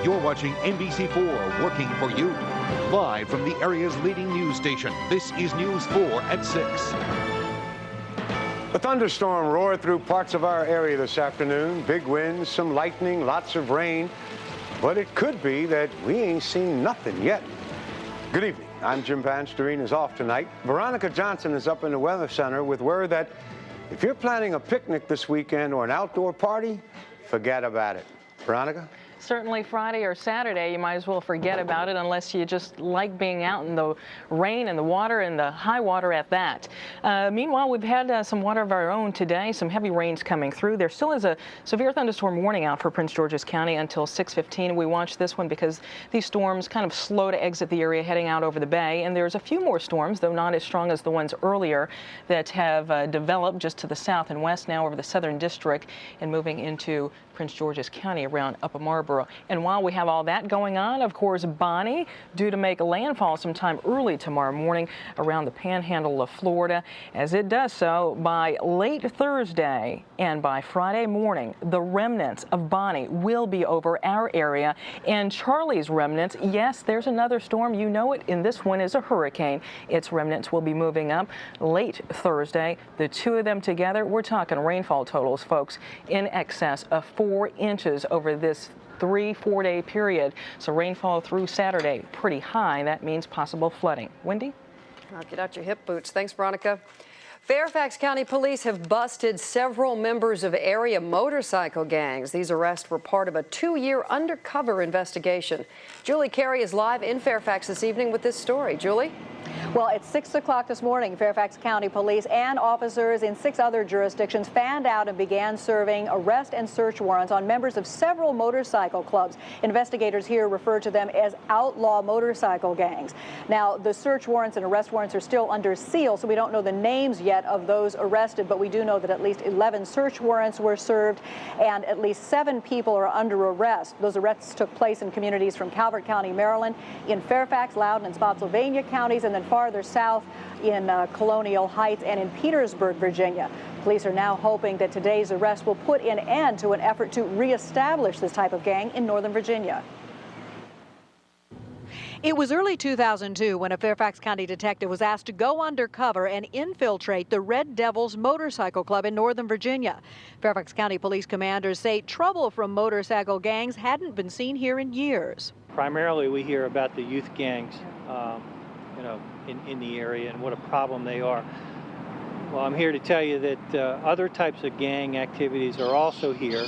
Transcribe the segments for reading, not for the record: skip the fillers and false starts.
You're watching NBC4, working for you. Live from the area's leading news station, this is News 4 at 6. A thunderstorm roared through parts of our area this afternoon. Big winds, some lightning, lots of rain. But it could be that we ain't seen nothing yet. Good evening. I'm Jim Vance. Doreen is off tonight. Veronica Johnson is up in the Weather Center with word that if you're planning a picnic this weekend or an outdoor party, forget about it. Veronica? Certainly Friday or Saturday, you might as well forget about it unless you just like being out in the rain and the water and the high water at that. Meanwhile, we've had some water of our own today, some heavy rains coming through. There still is a severe thunderstorm warning out for Prince George's County until 6:15. We watched this one because these storms kind of slow to exit the area heading out over the bay. And there's a few more storms, though not as strong as the ones earlier, that have developed just to the south and west now over the southern district and moving into Prince George's County around Upper Marlboro. And while we have all that going on, of course, Bonnie due to make landfall sometime early tomorrow morning around the panhandle of Florida. As it does so, by late Thursday and by Friday morning, the remnants of Bonnie will be over our area. And Charlie's remnants, yes, there's another storm. You know it, and this one is a hurricane. Its remnants will be moving up late Thursday. The two of them together, we're talking rainfall totals, folks, in excess of 4 inches over this 3-4 day period. So rainfall through Saturday, pretty high. That means possible flooding. Wendy? I'll get out your hip boots. Thanks, Veronica. Fairfax County Police have busted several members of area motorcycle gangs. These arrests were part of a 2-year undercover investigation. Julie Carey is live in Fairfax this evening with this story. Julie? Well, at 6 o'clock this morning, Fairfax County Police and officers in 6 other jurisdictions fanned out and began serving arrest and search warrants on members of several motorcycle clubs. Investigators here refer to them as outlaw motorcycle gangs. Now, the search warrants and arrest warrants are still under seal, so we don't know the names yet of those arrested, but we do know that at least 11 search warrants were served and at least 7 people are under arrest. Those arrests took place in communities from Calvert County, Maryland, in Fairfax, Loudoun, and Spotsylvania counties, and then farther south in Colonial Heights and in Petersburg, Virginia. Police are now hoping that today's arrest will put an end to an effort to reestablish this type of gang in Northern Virginia. It was early 2002 when a Fairfax County detective was asked to go undercover and infiltrate the Red Devils Motorcycle Club in Northern Virginia. Fairfax County Police commanders say trouble from motorcycle gangs hadn't been seen here in years. Primarily, we hear about the youth gangs, in the area and what a problem they are. Well, I'm here to tell you that other types of gang activities are also here.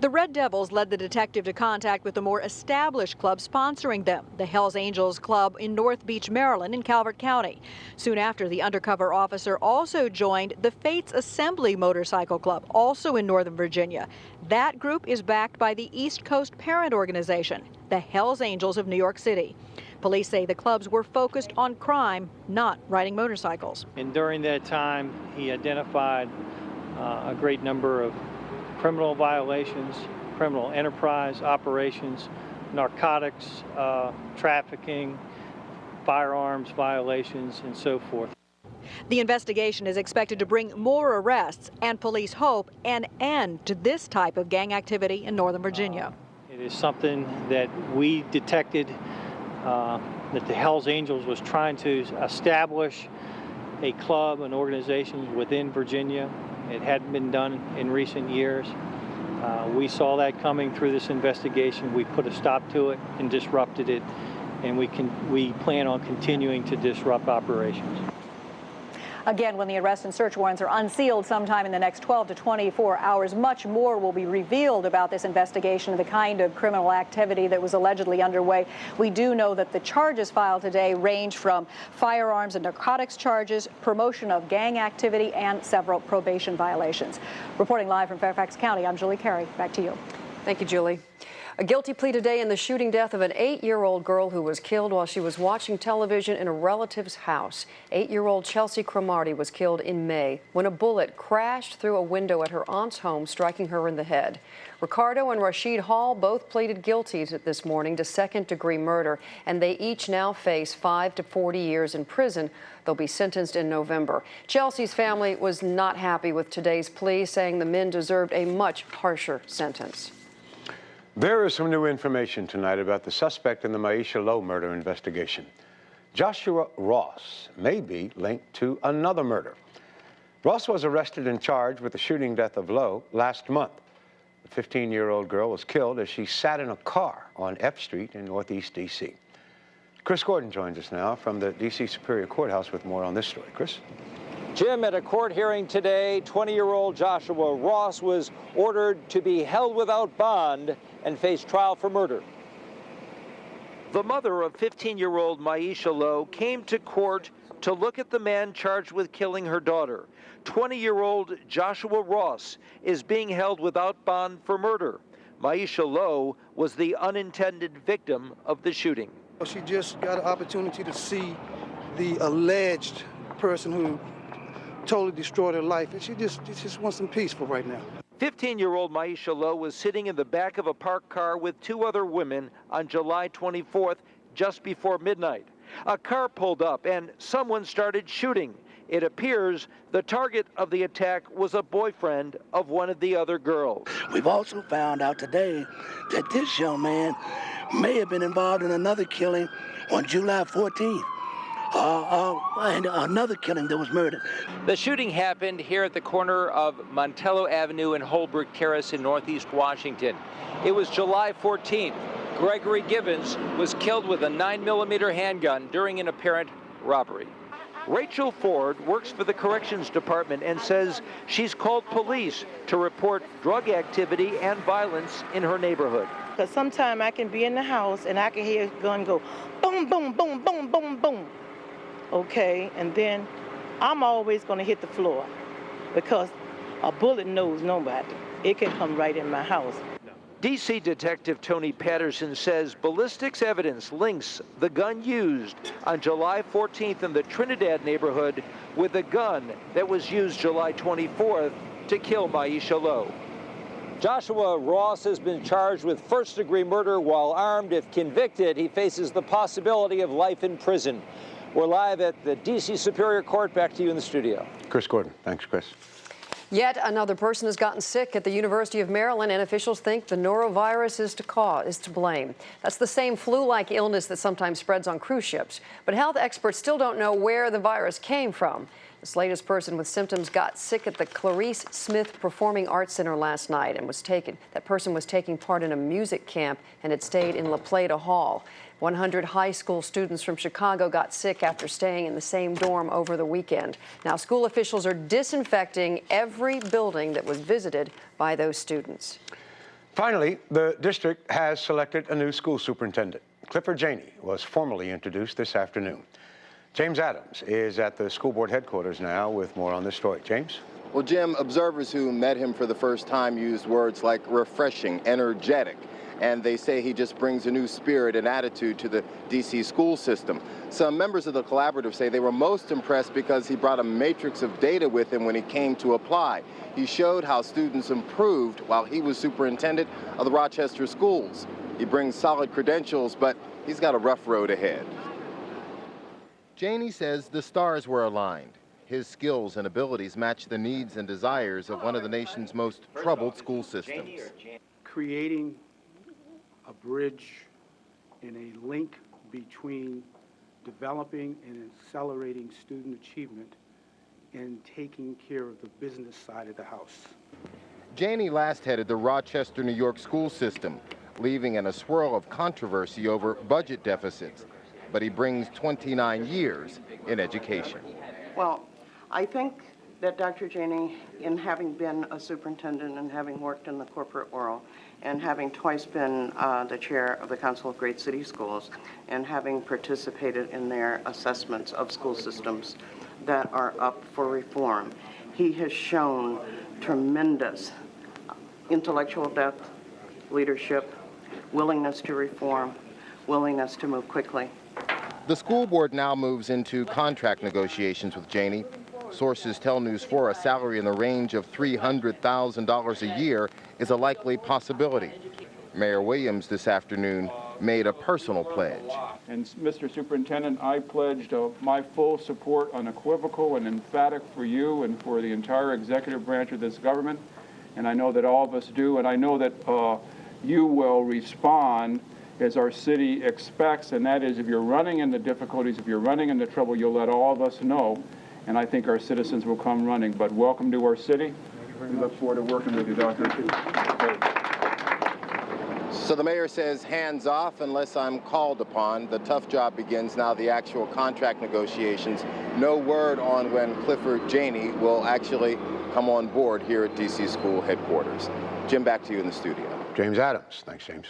The Red Devils led the detective to contact with the more established club sponsoring them, the Hells Angels Club in North Beach, Maryland, in Calvert County. Soon after, the undercover officer also joined the Fates Assembly Motorcycle Club, also in Northern Virginia. That group is backed by the East Coast parent organization, the Hells Angels of New York City. Police say the clubs were focused on crime, not riding motorcycles. And during that time, he identified a great number of criminal violations, criminal enterprise operations, narcotics, trafficking, firearms violations, and so forth. The investigation is expected to bring more arrests, and police hope an end to this type of gang activity in Northern Virginia. It is something that we detected that the Hells Angels was trying to establish a club, an organization within Virginia. It hadn't been done in recent years. We saw that coming through this investigation. We put a stop to it and disrupted it, and we plan on continuing to disrupt operations. Again, when the arrest and search warrants are unsealed sometime in the next 12 to 24 hours, much more will be revealed about this investigation and the kind of criminal activity that was allegedly underway. We do know that the charges filed today range from firearms and narcotics charges, promotion of gang activity, and several probation violations. Reporting live from Fairfax County, I'm Julie Carey. Back to you. Thank you, Julie. A guilty plea today in the shooting death of an 8-year-old girl who was killed while she was watching television in a relative's house. 8-year-old Chelsea Cromartie was killed in May when a bullet crashed through a window at her aunt's home, striking her in the head. Ricardo and Rashid Hall both pleaded guilty this morning to second-degree murder, and they each now face 5 to 40 years in prison. They'll be sentenced in November. Chelsea's family was not happy with today's plea, saying the men deserved a much harsher sentence. There is some new information tonight about the suspect in the Maisha Lowe murder investigation. Joshua Ross may be linked to another murder. Ross was arrested and charged with the shooting death of Lowe last month. The 15-year-old girl was killed as she sat in a car on F Street in Northeast D.C. Chris Gordon joins us now from the D.C. Superior Courthouse with more on this story. Chris? Jim, at a court hearing today, 20-year-old Joshua Ross was ordered to be held without bond and face trial for murder. The mother of 15-year-old Maisha Lowe came to court to look at the man charged with killing her daughter. 20-year-old Joshua Ross is being held without bond for murder. Maisha Lowe was the unintended victim of the shooting. She just got an opportunity to see the alleged person who totally destroyed her life, and she just wants some peace for right now. 15-year-old Maisha Lowe was sitting in the back of a parked car with two other women on July 24th, just before midnight. A car pulled up and someone started shooting. It appears the target of the attack was a boyfriend of one of the other girls. We've also found out today that this young man may have been involved in another killing on July 14th. And another killing that was murdered. The shooting happened here at the corner of Montello Avenue and Holbrook Terrace in Northeast Washington. It was July 14th. Gregory Gibbons was killed with a 9mm handgun during an apparent robbery. Rachel Ford works for the Corrections Department and says she's called police to report drug activity and violence in her neighborhood. Because sometimes I can be in the house and I can hear a gun go boom, boom, boom, boom, boom, boom. Okay, and then I'm always going to hit the floor because a bullet knows nobody. It can come right in my house. D.C. Detective Tony Patterson says ballistics evidence links the gun used on July 14th in the Trinidad neighborhood with the gun that was used July 24th to kill Maisha Lowe. Joshua Ross has been charged with first-degree murder while armed. If convicted, he faces the possibility of life in prison. We're live at the D.C. Superior Court. Back to you in the studio. Chris Gordon. Thanks, Chris. Yet another person has gotten sick at the University of Maryland, and officials think the norovirus is to blame. That's the same flu-like illness that sometimes spreads on cruise ships. But health experts still don't know where the virus came from. This latest person with symptoms got sick at the Clarice Smith Performing Arts Center last night and that person was taking part in a music camp and had stayed in La Plata Hall. 100 high school students from Chicago got sick after staying in the same dorm over the weekend. Now, school officials are disinfecting every building that was visited by those students. Finally, the district has selected a new school superintendent. Clifford Janey was formally introduced this afternoon. James Adams is at the school board headquarters now with more on this story. James? Well, Jim, observers who met him for the first time used words like refreshing, energetic, and they say he just brings a new spirit and attitude to the D.C. school system. Some members of the collaborative say they were most impressed because he brought a matrix of data with him when he came to apply. He showed how students improved while he was superintendent of the Rochester schools. He brings solid credentials, but he's got a rough road ahead. Janey says the stars were aligned. His skills and abilities match the needs and desires of one of the nation's most troubled school systems. Creating a bridge and a link between developing and accelerating student achievement and taking care of the business side of the house. Janey last headed the Rochester, New York school system, leaving in a swirl of controversy over budget deficits. But he brings 29 years in education. Well, I think that Dr. Janey, in having been a superintendent and having worked in the corporate world and having twice been the chair of the Council of Great City Schools and having participated in their assessments of school systems that are up for reform, he has shown tremendous intellectual depth, leadership, willingness to reform, willingness to move quickly. The school board now moves into contract negotiations with Janey. Sources tell News 4 a salary in the range of $300,000 a year is a likely possibility. Mayor Williams this afternoon made a personal pledge. And Mr. Superintendent, I pledged my full support, unequivocal and emphatic, for you and for the entire executive branch of this government. And I know that all of us do. And I know that you will respond as our city expects, and that is if you're running into difficulties, if you're running into trouble, you'll let all of us know, and I think our citizens will come running. But welcome to our city. We look forward to working with you, Doctor. So the mayor says hands off unless I'm called upon. The tough job begins now, the actual contract negotiations. No word on when Clifford Janey will actually come on board here at DC school headquarters. Jim, back to you in the studio. James Adams. Thanks, James.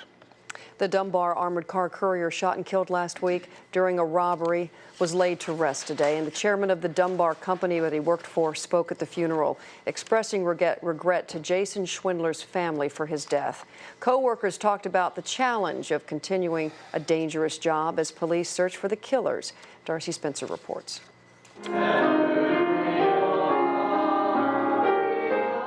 The Dunbar armored car courier shot and killed last week during a robbery was laid to rest today, and the chairman of the Dunbar company that he worked for spoke at the funeral, expressing regret to Jason Schwindler's family for his death. Co-workers talked about the challenge of continuing a dangerous job as police search for the killers. Darcy Spencer reports.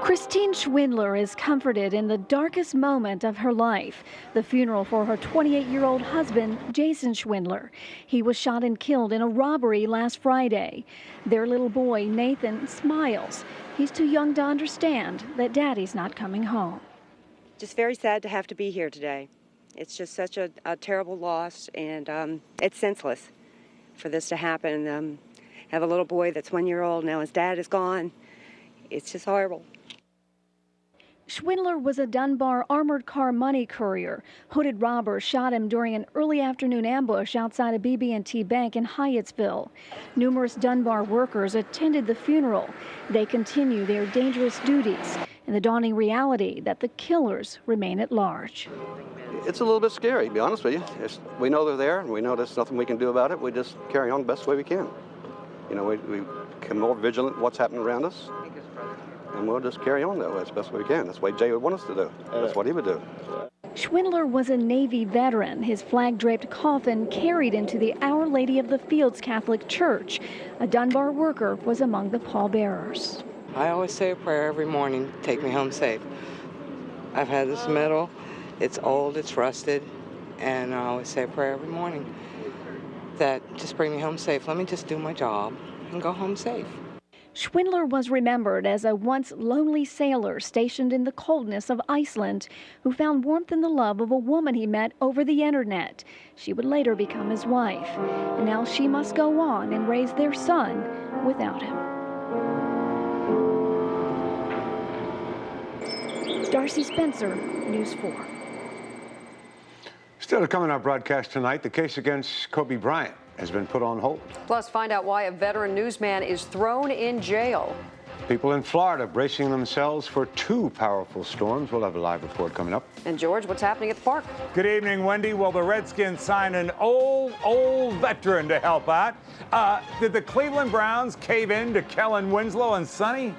Christine Schwindler is comforted in the darkest moment of her life, the funeral for her 28-year-old husband, Jason Schwindler. He was shot and killed in a robbery last Friday. Their little boy, Nathan, smiles. He's too young to understand that Daddy's not coming home. Just very sad to have to be here today. It's just such a terrible loss, and it's senseless for this to happen. Have a little boy that's 1 year old, now his dad is gone. It's just horrible. Schwindler was a Dunbar armored car money courier. Hooded robbers shot him during an early afternoon ambush outside a BB&T bank in Hyattsville. Numerous Dunbar workers attended the funeral. They continue their dangerous duties in the dawning reality that the killers remain at large. It's a little bit scary, to be honest with you. We know they're there, and we know there's nothing we can do about it. We just carry on the best way we can. You know, we become more vigilant what's happening around us. And we'll just carry on that way as best we can. That's what Jay would want us to do. That's what he would do. Schwindler was a Navy veteran. His flag-draped coffin carried into the Our Lady of the Fields Catholic Church. A Dunbar worker was among the pallbearers. I always say a prayer every morning, take me home safe. I've had this medal. It's old, it's rusted, and I always say a prayer every morning that just bring me home safe. Let me just do my job and go home safe. Schwindler was remembered as a once lonely sailor stationed in the coldness of Iceland who found warmth in the love of a woman he met over the internet. She would later become his wife, and now she must go on and raise their son without him. Darcy Spencer, News 4. Still to come in our broadcast tonight, the case against Kobe Bryant has been put on hold. Plus, find out why a veteran newsman is thrown in jail. People in Florida bracing themselves for two powerful storms. We'll have a live report coming up. And George, what's happening at the park? Good evening, Wendy. Well, the Redskins signed an old veteran to help out. Did the Cleveland Browns cave in to Kellen Winslow and Sonny?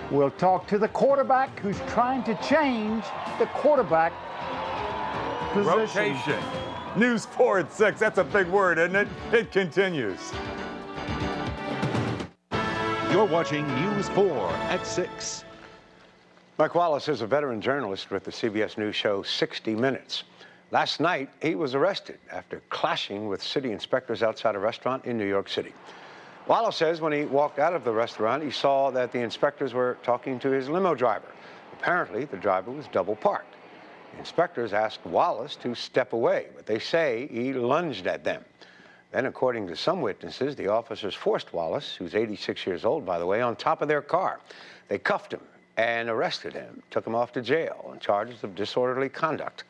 We'll talk to the quarterback who's trying to change the quarterback position. Rotation. News 4 at 6. That's a big word, isn't it? It continues. You're watching News 4 at 6. Mike Wallace is a veteran journalist with the CBS News show 60 Minutes. Last night, he was arrested after clashing with city inspectors outside a restaurant in New York City. Wallace says when he walked out of the restaurant, he saw that the inspectors were talking to his limo driver. Apparently, the driver was double parked. Inspectors asked Wallace to step away, but they say he lunged at them. Then, according to some witnesses, the officers forced Wallace, who's 86 years old, by the way, on top of their car. They cuffed him and arrested him, took him off to jail on charges of disorderly conduct.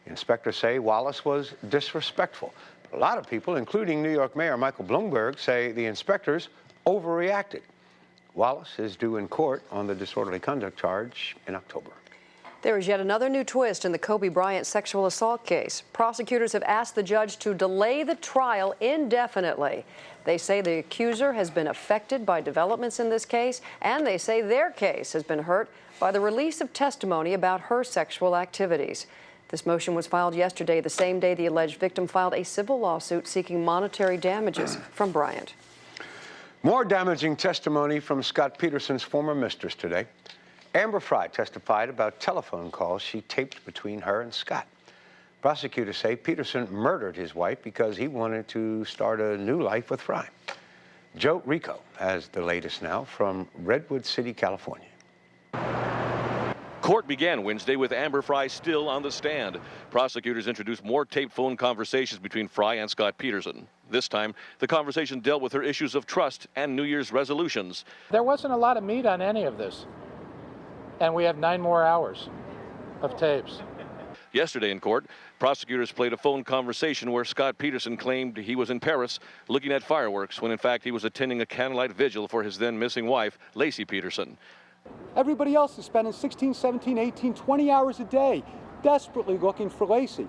The inspectors say Wallace was disrespectful. But a lot of people, including New York Mayor Michael Bloomberg, say the inspectors overreacted. Wallace is due in court on the disorderly conduct charge in October. There is yet another new twist in the Kobe Bryant sexual assault case. Prosecutors have asked the judge to delay the trial indefinitely. They say the accuser has been affected by developments in this case, and they say their case has been hurt by the release of testimony about her sexual activities. This motion was filed yesterday, the same day the alleged victim filed a civil lawsuit seeking monetary damages from Bryant. More damaging testimony from Scott Peterson's former mistress today. Amber Fry testified about telephone calls she taped between her and Scott. Prosecutors say Peterson murdered his wife because he wanted to start a new life with Fry. Joe Rico has the latest now from Redwood City, California. Court began Wednesday with Amber Fry still on the stand. Prosecutors introduced more taped phone conversations between Fry and Scott Peterson. This time, the conversation dealt with her issues of trust and New Year's resolutions. There wasn't a lot of meat on any of this, and we have 9 more hours of tapes. Yesterday in court, prosecutors played a phone conversation where Scott Peterson claimed he was in Paris looking at fireworks when in fact he was attending a candlelight vigil for his then missing wife, Lacey Peterson. Everybody else is spending 16, 17, 18, 20 hours a day desperately looking for Lacey.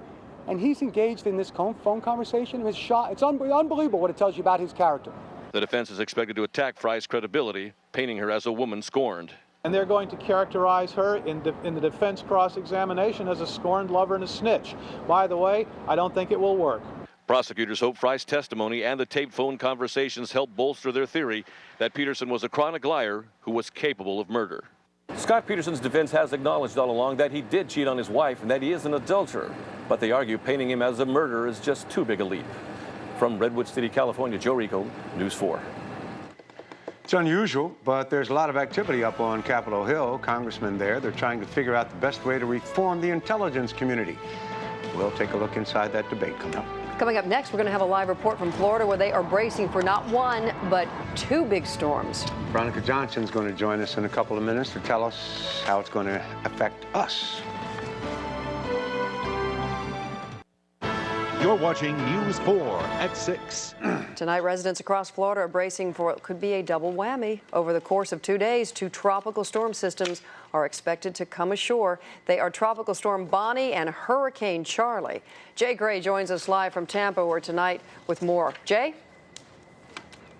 And he's engaged in this phone conversation. It's unbelievable what it tells you about his character. The defense is expected to attack Fry's credibility, painting her as a woman scorned. And they're going to characterize her in the defense cross-examination as a scorned lover and a snitch. By the way, I don't think it will work. Prosecutors hope Fry's testimony and the taped phone conversations help bolster their theory that Peterson was a chronic liar who was capable of murder. Scott Peterson's defense has acknowledged all along that he did cheat on his wife and that he is an adulterer. But they argue painting him as a murderer is just too big a leap. From Redwood City, California, Joe Rico, News 4. It's unusual, but there's a lot of activity up on Capitol Hill. Congressmen there, they're trying to figure out the best way to reform the intelligence community. We'll take a look inside that debate coming up. Coming up next, we're going to have a live report from Florida where they are bracing for not one, but 2 big storms. Veronica Johnson's going to join us in a couple of minutes to tell us how it's going to affect us. You're watching News 4 at 6. Tonight, residents across Florida are bracing for what could be a double whammy. Over the course of 2 days, 2 tropical storm systems are expected to come ashore. They are Tropical Storm Bonnie and Hurricane Charlie. Jay Gray joins us live from Tampa, where tonight with more. Jay?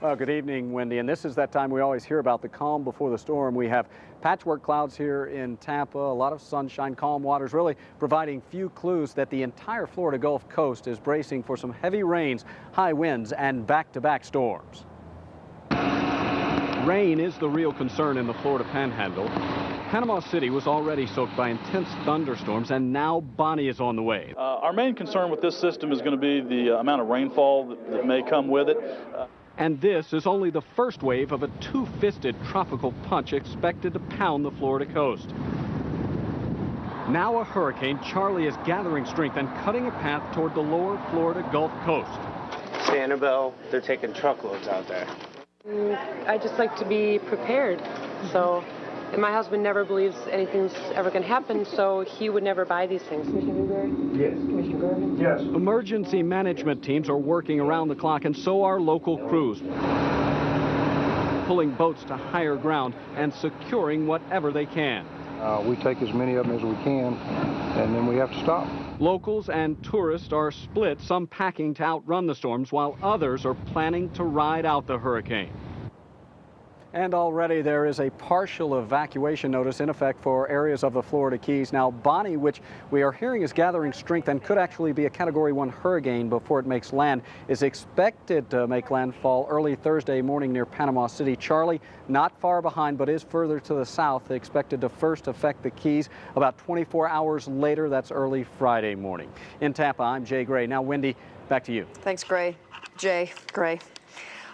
Well, good evening, Wendy. And this is that time we always hear about the calm before the storm. We have patchwork clouds here in Tampa, a lot of sunshine, calm waters, really providing few clues that the entire Florida Gulf Coast is bracing for some heavy rains, high winds, and back-to-back storms. Rain is the real concern in the Florida Panhandle. Panama City was already soaked by intense thunderstorms, and now Bonnie is on the way. Our main concern with this system is going to be the amount of rainfall that may come with it. And this is only the first wave of a 2-fisted tropical punch expected to pound the Florida coast. Now a hurricane, Charlie is gathering strength and cutting a path toward the lower Florida Gulf Coast. Annabelle, they're taking truckloads out there. I just like to be prepared. So, and my husband never believes anything's ever going to happen, so he would never buy these things. Commissioner Greenberg? Yes. Commissioner Garvin? Yes. Emergency management teams are working around the clock, and so are local crews, pulling boats to higher ground and securing whatever they can. We take as many of them as we can, and then we have to stop. Locals and tourists are split, some packing to outrun the storms, while others are planning to ride out the hurricane. And already there is a partial evacuation notice in effect for areas of the Florida Keys. Now, Bonnie, which we are hearing is gathering strength and could actually be a Category 1 hurricane before it makes land, is expected to make landfall early Thursday morning near Panama City. Charlie, not far behind, but is further to the south, expected to first affect the Keys about 24 hours later. That's early Friday morning. In Tampa, I'm Jay Gray. Now, Wendy, back to you. Thanks, Gray. Jay Gray.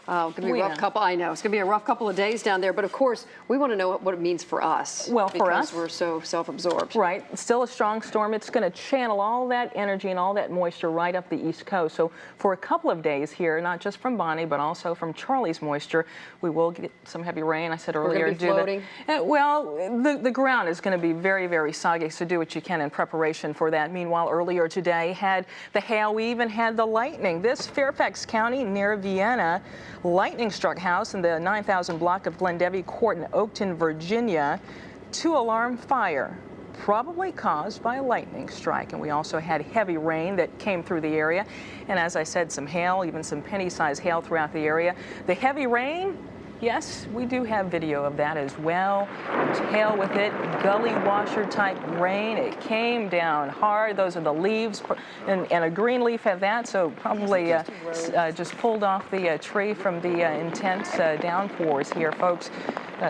Going to be a rough couple. I know it's going to be a rough couple of days down there. But of course, we want to know what it means for us. Well, for us, because we're so self-absorbed. Right. Still a strong storm. It's going to channel all that energy and all that moisture right up the East Coast. So for a couple of days here, not just from Bonnie, but also from Charlie's moisture, we will get some heavy rain. I said earlier, we're going to be floating. Well, the ground is going to be very, very soggy. So do what you can in preparation for that. Meanwhile, earlier today had the hail. We even had the lightning. This Fairfax County near Vienna. Lightning struck house in the 9,000 block of Glendevi Court in Oakton, Virginia. 2-alarm fire, probably caused by a lightning strike. And we also had heavy rain that came through the area. And as I said, some hail, even some penny-sized hail throughout the area. The heavy rain, yes, we do have video of that as well. There's hail with it, gully washer type rain. It came down hard. Those are the leaves, and a green leaf had that, so probably just pulled off the tree from the intense downpours here, folks.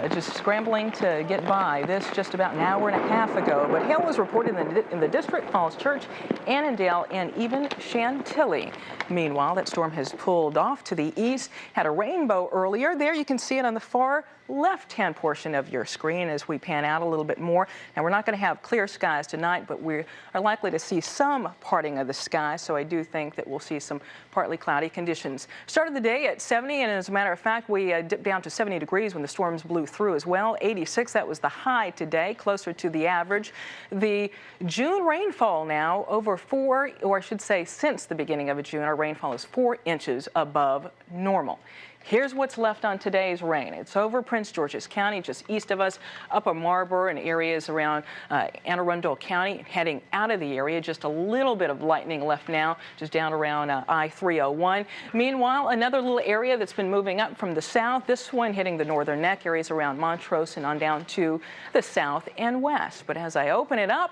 just scrambling to get by. This just about an hour and a half ago. But hail was reported in the District, Falls Church, Annandale, and even Chantilly. Meanwhile, that storm has pulled off to the east, had a rainbow earlier. There you can see it on the far left-hand portion of your screen as we pan out a little bit more. And we're not going to have clear skies tonight, but we are likely to see some parting of the sky, so I do think that we'll see some partly cloudy conditions. Started the day at 70, and as a matter of fact, we dipped down to 70 degrees when the storms blew through as well. 86, that was the high today, closer to the average. The June rainfall now over 4, or I should say since the beginning of June, our rainfall is 4 inches above normal. Here's what's left on today's rain. It's over Prince George's County, just east of us, Upper Marlboro and areas around Anne Arundel County. Heading out of the area, just a little bit of lightning left now, just down around I-301. Meanwhile, another little area that's been moving up from the south, this one hitting the northern neck, areas around Montrose and on down to the south and west. But as I open it up,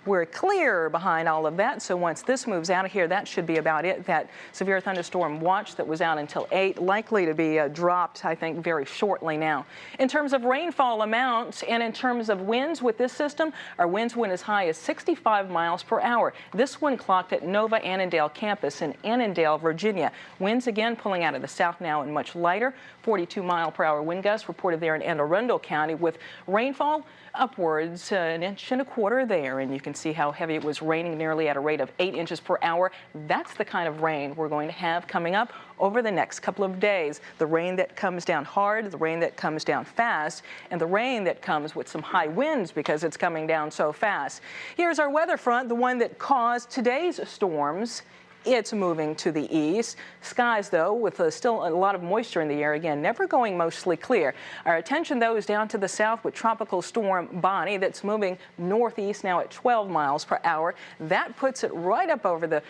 we're clear behind all of that, so once this moves out of here, that should be about it. That severe thunderstorm watch that was out until 8, likely to be dropped, I think, very shortly now. In terms of rainfall amounts and in terms of winds with this system, our winds went as high as 65 miles per hour. This one clocked at Nova Annandale campus in Annandale, Virginia. Winds again pulling out of the south now and much lighter. 42-mile-per-hour wind gusts reported there in Anne Arundel County with rainfall upwards an inch and a quarter there, and you can see how heavy it was raining, nearly at a rate of 8 inches per hour. That's the kind of rain we're going to have coming up over the next couple of days. The rain that comes down hard, the rain that comes down fast, and the rain that comes with some high winds because it's coming down so fast. Here's our weather front, the one that caused today's storms. It's moving to the east. Skies, though, with still a lot of moisture in the air, again, never going mostly clear. Our attention, though, is down to the south with Tropical Storm Bonnie that's moving northeast now at 12 miles per hour. That puts it right up over the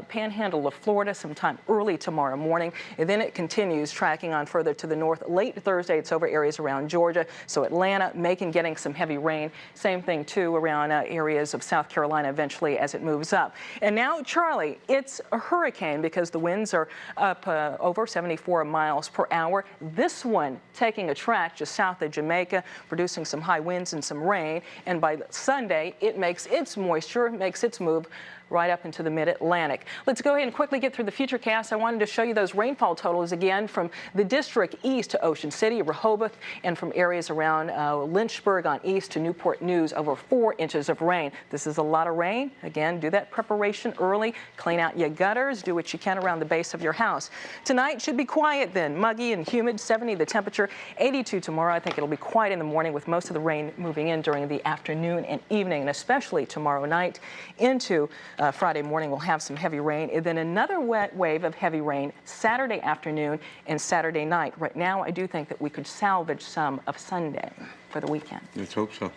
panhandle of Florida sometime early tomorrow morning. And then it continues tracking on further to the north. Late Thursday, it's over areas around Georgia. So Atlanta, Macon getting some heavy rain. Same thing, too, around areas of South Carolina eventually as it moves up. And now, Charlie, it's a hurricane because the winds are up over 74 miles per hour. This one taking a track just south of Jamaica, producing some high winds and some rain. And by Sunday, it makes its moisture, makes its move right up into the mid-Atlantic. Let's go ahead and quickly get through the futurecast. I wanted to show you those rainfall totals again from the district east to Ocean City, Rehoboth, and from areas around Lynchburg on east to Newport News, over 4 inches of rain. This is a lot of rain. Again, do that preparation early. Clean out your gutters. Do what you can around the base of your house. Tonight should be quiet then. Muggy and humid, 70 the temperature, 82 tomorrow. I think it'll be quiet in the morning with most of the rain moving in during the afternoon and evening, and especially tomorrow night into Friday morning. We'll have some heavy rain, and then another wet wave of heavy rain Saturday afternoon and Saturday night. Right now, I do think that we could salvage some of Sunday for the weekend. Let's hope so.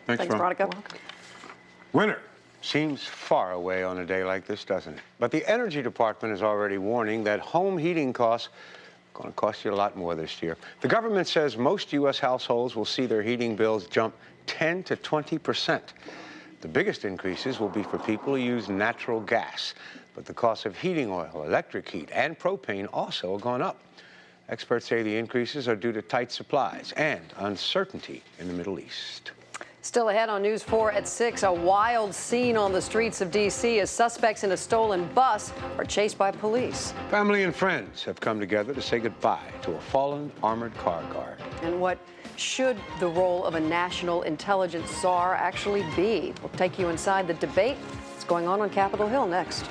Thanks, Veronica. Winter seems far away on a day like this, doesn't it? But the Energy Department is already warning that home heating costs are going to cost you a lot more this year. The government says most U.S. households will see their heating bills jump 10 to 20%. The biggest increases will be for people who use natural gas, but the cost of heating oil, electric heat, and propane also have gone up. Experts say the increases are due to tight supplies and uncertainty in the Middle East. Still ahead on News 4 at 6, a wild scene on the streets of D.C. as suspects in a stolen bus are chased by police. Family and friends have come together to say goodbye to a fallen armored car guard. And what should the role of a national intelligence czar actually be? We'll take you inside the debate. It's going on Capitol Hill next.